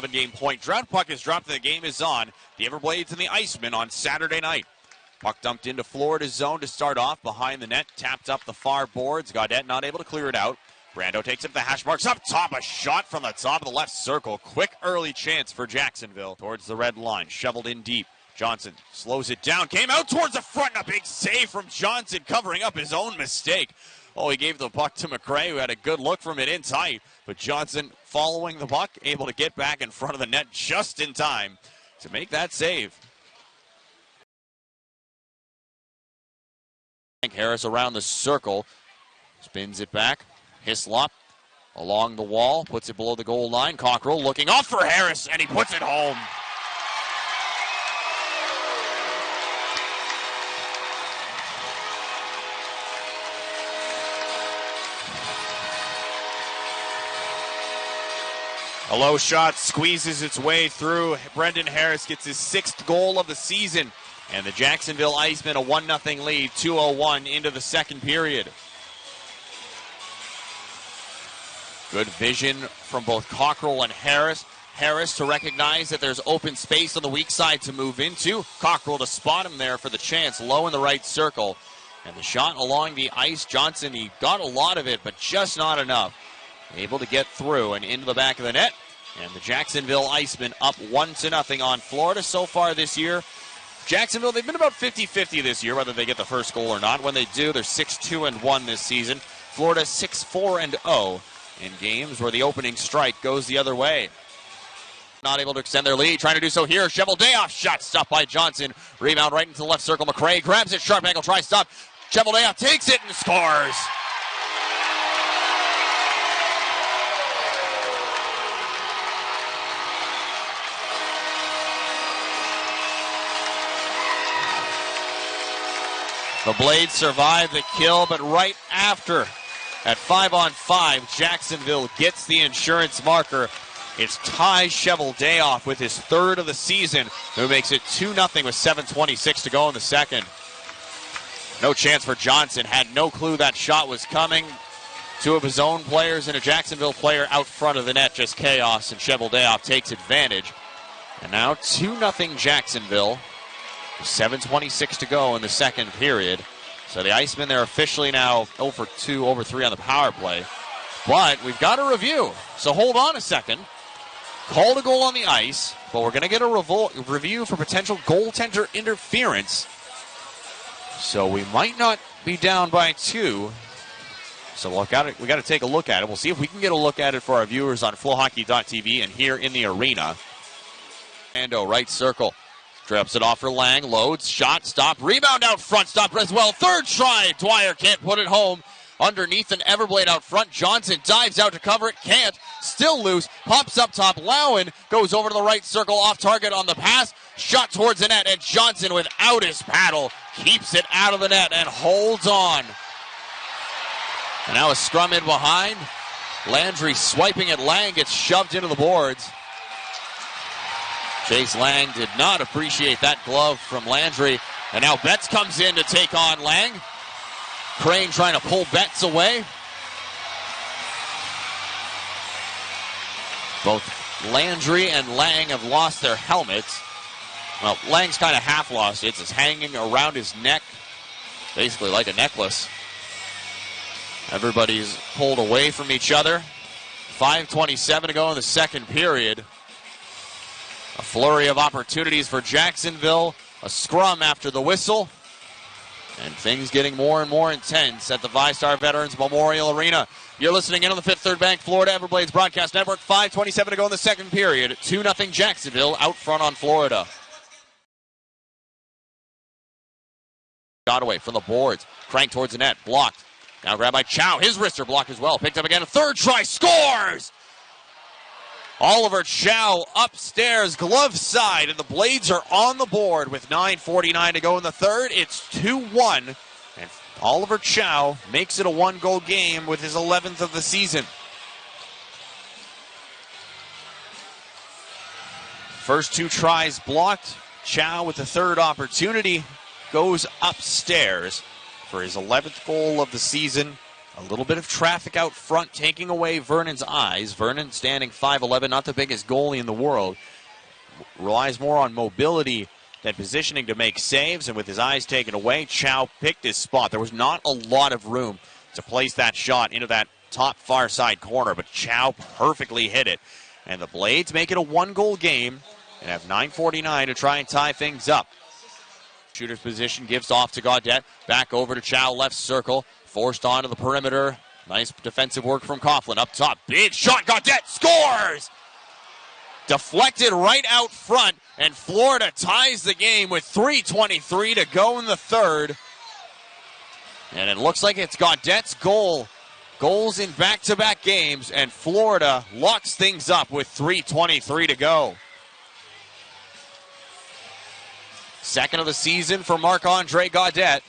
7-game point drought. Puck is dropped and the game is on. The Everblades and the Icemen on Saturday night. Puck dumped into Florida's zone to start off. Behind the net, tapped up the far boards. Gaudet not able to clear it out. Brando takes it to the hash marks up top. A shot from the top of the left circle. Quick early chance for Jacksonville. Towards the red line. Shoveled in deep. Johnson slows it down. Came out towards the front. And a big save from Johnson, covering up his own mistake. Oh, he gave the puck to Marc-Andre, who had a good look from it in tight. But Johnson, following the puck, able to get back in front of the net just in time to make that save. Harris around the circle. Spins it back. Hislop along the wall. Puts it below the goal line. Cockrell looking off for Harris, and he puts it home. A low shot squeezes its way through. Brendan Harris gets his 6th goal of the season. And the Jacksonville Icemen a 1-0 lead, 2:01 into the second period. Good vision from both Cockrell and Harris. Harris to recognize that there's open space on the weak side to move into. Cockrell to spot him there for the chance, low in the right circle. And the shot along the ice, Johnson, he got a lot of it, but just not enough. Able to get through and into the back of the net. And the Jacksonville Icemen up 1-0 on Florida so far this year. Jacksonville, they've been about 50-50 this year, whether they get the first goal or not. When they do, they're 6-2-1 this season. Florida 6-4-0 in games where the opening strike goes the other way. Not able to extend their lead, trying to do so here. Cheveldayoff shot stopped by Johnson. Rebound right into the left circle. Marc-Andre grabs it, sharp angle, tries stop. Cheveldayoff takes it and scores. The Blades survive the kill, but right after, at 5-on-5, Jacksonville gets the insurance marker. It's Ty Cheveldayoff with his 3rd of the season, who makes it 2-0 with 7:26 to go in the second. No chance for Johnson. Had no clue that shot was coming. 2 of his own players and a Jacksonville player out front of the net. Just chaos, and Cheveldayoff takes advantage. And now 2-0 Jacksonville. 7:26 to go in the second period. So the Icemen, they're officially now 0 for 2, over 3 on the power play. But we've got a review, so hold on a second. Called a goal on the ice, but we're going to get a review for potential goaltender interference. So we might not be down by 2. So we got to take a look at it. We'll see if we can get a look at it for our viewers on flowhockey.tv and here in the arena. Ando, right circle. Drops it off for Lang, loads, shot, stop, rebound out front, stop as well. 3rd try, Dwyer can't put it home. Underneath an Everblade out front, Johnson dives out to cover it, can't, still loose, pops up top, Lowen goes over to the right circle, off target on the pass, shot towards the net, and Johnson without his paddle keeps it out of the net and holds on. And now a scrum in behind. Landry swiping at Lang, gets shoved into the boards. Chase Lang did not appreciate that glove from Landry. And now Betts comes in to take on Lang. Crane trying to pull Betts away. Both Landry and Lang have lost their helmets. Well, Lang's kind of half lost it. It's hanging around his neck, basically like a necklace. Everybody's pulled away from each other. 5:27 to go in the second period. A flurry of opportunities for Jacksonville. A scrum after the whistle. And things getting more and more intense at the VyStar Veterans Memorial Arena. You're listening in on the Fifth Third Bank Florida Everblades Broadcast Network. 5:27 to go in the second period. 2-0 Jacksonville out front on Florida. Gaudet from the boards. Cranked towards the net. Blocked. Now grabbed by Chau. His wrists are blocked as well. Picked up again. A 3rd try. Scores! Oliver Chau upstairs, glove side, and the Blades are on the board with 9:49 to go in the third. It's 2-1, and Oliver Chau makes it a 1-goal game with his 11th of the season. First 2 tries blocked. Chau with the 3rd opportunity goes upstairs for his 11th goal of the season. A little bit of traffic out front taking away Vernon's eyes. Vernon standing 5'11", not the biggest goalie in the world. Relies more on mobility than positioning to make saves, and with his eyes taken away, Chau picked his spot. There was not a lot of room to place that shot into that top far side corner, but Chau perfectly hit it. And the Blades make it a one-goal game and have 9:49 to try and tie things up. Shooter's position gives off to Gaudet. Back over to Chau, left circle. Forced onto the perimeter. Nice defensive work from Coughlin. Up top, big shot. Gaudet scores! Deflected right out front, and Florida ties the game with 3:23 to go in the third. And it looks like it's Gaudet's goals in back-to-back games, and Florida locks things up with 3:23 to go. Second of the season for Marc-Andre Gaudet.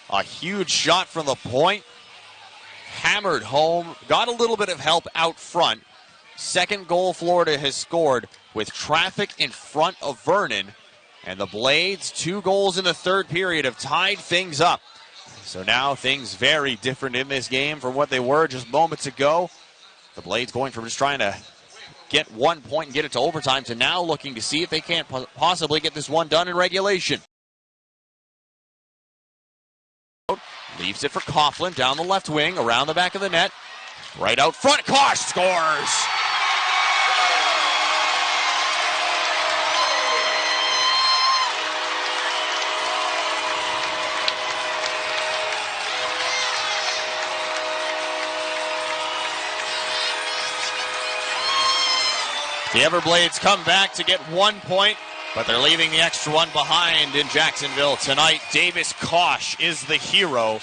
A huge shot from the point. Hammered home. Got a little bit of help out front. Second goal Florida has scored with traffic in front of Vernon. And the Blades, 2 goals in the third period, have tied things up. So now things very different in this game from what they were just moments ago. The Blades going from just trying to get 1 point and get it to overtime to now looking to see if they can't possibly get this one done in regulation. Leaves it for Coughlin down the left wing, around the back of the net. Right out front, Kosh scores! The Everblades come back to get 1 point, but they're leaving the extra one behind in Jacksonville tonight. Davis Kosh is the hero,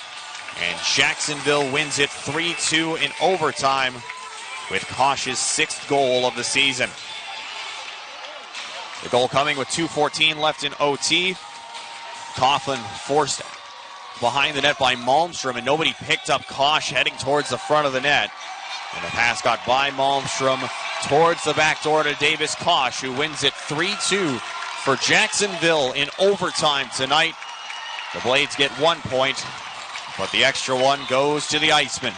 and Jacksonville wins it 3-2 in overtime with Kosh's 6th goal of the season. The goal coming with 2:14 left in OT. Coughlin forced behind the net by Malmstrom, and nobody picked up Kosh heading towards the front of the net. And the pass got by Malmstrom towards the back door to Davis Kosh, who wins it 3-2 for Jacksonville in overtime tonight. The Blades get 1 point, but the extra one goes to the Icemen.